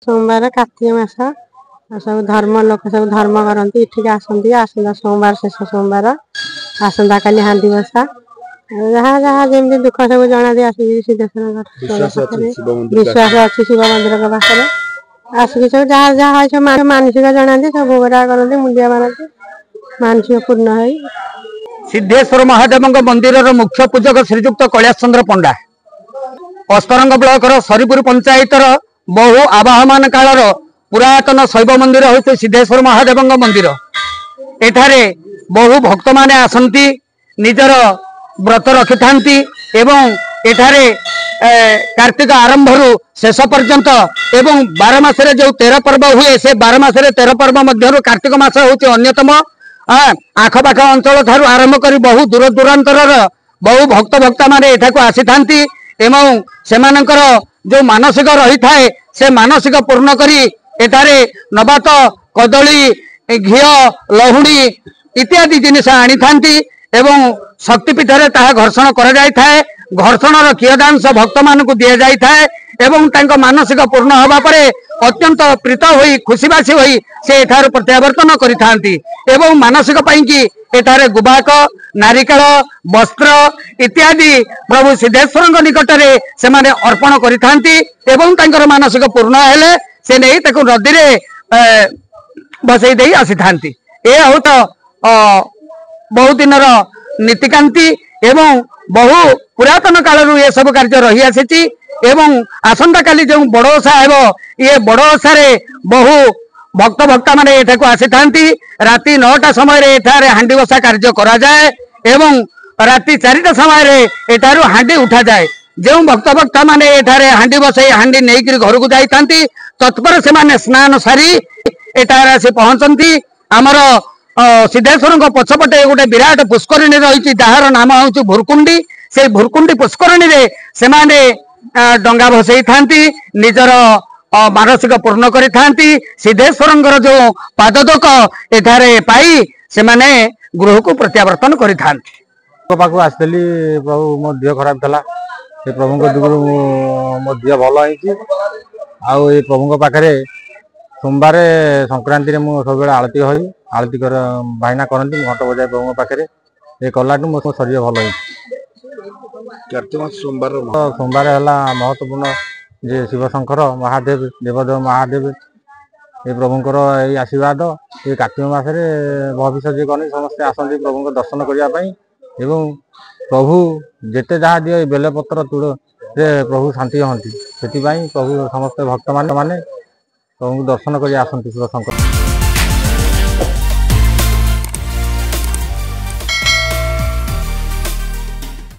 सोमवार कार्तिक मास सब धर्म लोक सब धर्म करती इठिक आसती आसंता सोमवार शेष सोमवार आसंता काली हांडी बसा जहाँ जहाँ जमी दुख सब जना दी आसिक सिद्धेश्वर विश्वास अच्छी शिव मंदिर पाखे आसिक सब जहाँ जहाँ है सब मानसिक जनाती सब भोगरा करती मुंडिया मारती मानसिक पूर्ण है। सिद्धेश्वर महादेव मंदिर मुख्य पूजक श्रीजुक्त कैलाश चंद्र पंडा अस्तरंग ब्लॉक सरीपुर पंचायत बहु आवाहमान कालर पुरातन शैव मंदिर हूँ सिद्धेश्वर महादेव मंदिर। एठारे बहु भक्त माने आसंती निजर व्रत रखि थांती एवं एठारे कार्तिक आरंभ शेष पर्यंत एवं 12 मासरे जो 13 पर्व हुए से 12 मासरे 13 पर्व मध्य कार्तिक मास हूँ अन्यतम। आखपाख अंचल ठारू आरंभ कर बहु दूर दूरांतर बहु भक्त भक्ता माने एठाकू आसी थांती एवं सेमानंकर जो मानसिक रही थाए से मानसिक पूर्ण करी एठारे नबात कदली घी लहुणी इत्यादि जिनिस आनी थांती एवं शक्तिपीठ रे ताहा घर्षण करा जाय थाए। घर्षणर कियदांश भक्त मानकु दिया जाय थाए एवं तांको मानसिक पूर्ण होबा परे अत्यंत प्रीत होई खुशीबासी होई से एठार प्रत्यावर्तन करि थांती एवं मानसिक पई कि एठारे गुबाक नारिकेल वस्त्र इत्यादि प्रभु सिद्धेश्वर निकट में से माने अर्पण करि थांती एवं तांकर मानसिक पूर्ण हेले से नहीं ताकु नदी रे बसई देई आसी थांती। ए हो तो बहु दिनर नीतिकांति एवं बहु पुरातन कालरू ये सब कार्य रही आसी एवं आसंता काली जो बड़ ओषा हेबो ये बड़ ओषा रे बहु भक्त भक्ता माने एठाकू आसी थांती। राति 9टा समय रे एठारे हांडी बसा कार्य करा जाए एवं राति 4टा समय रे एठारू हांडी उठा जाए। जो भक्त भक्ता माने एठारे हांडी बसई हांडी नेइकरी घर को जाई थांती तत्पर से माने स्नान सारी एठारे आसी पहुंचती। आमर सिद्धेश्वर पछपटे गोटे विराट पुष्करिणी रही जार नाम हूँ भुरकुंडी से भुरकुंडी पुष्करिणी रे से माने डंगा भसई थांती निजर मानसिक पूर्ण करि थांती। सिद्धेश्वर जो पाददक एठारे पाई से माने गृह को प्रत्यावर्तन करि थांती। पाखु आसली प्रभु मो देह खराब था से प्रभु दुगुरु मो देह भल हो प्रभु पाखे सोमवार संक्रांति रे मु सब आलती हई आलती कर भाईना करती घंट बजाय प्रभु पाखे ये कलाटू मो शरीर भल हो। सोमवार है महत्वपूर्ण जे शिव शंकर महादेव देवदेव महादेव ये प्रभुंर ये आशीर्वाद ये कार्तिक मासरे भविष्य जी कनी समस्ते आसती प्रभु दर्शन करने एवं प्रभु जेते जहाँ दिए बेलपत्र तुड़ से प्रभु शांति हंती से प्रभु समस्त भक्त माने प्रभु दर्शन कर आसती शिव शंकर।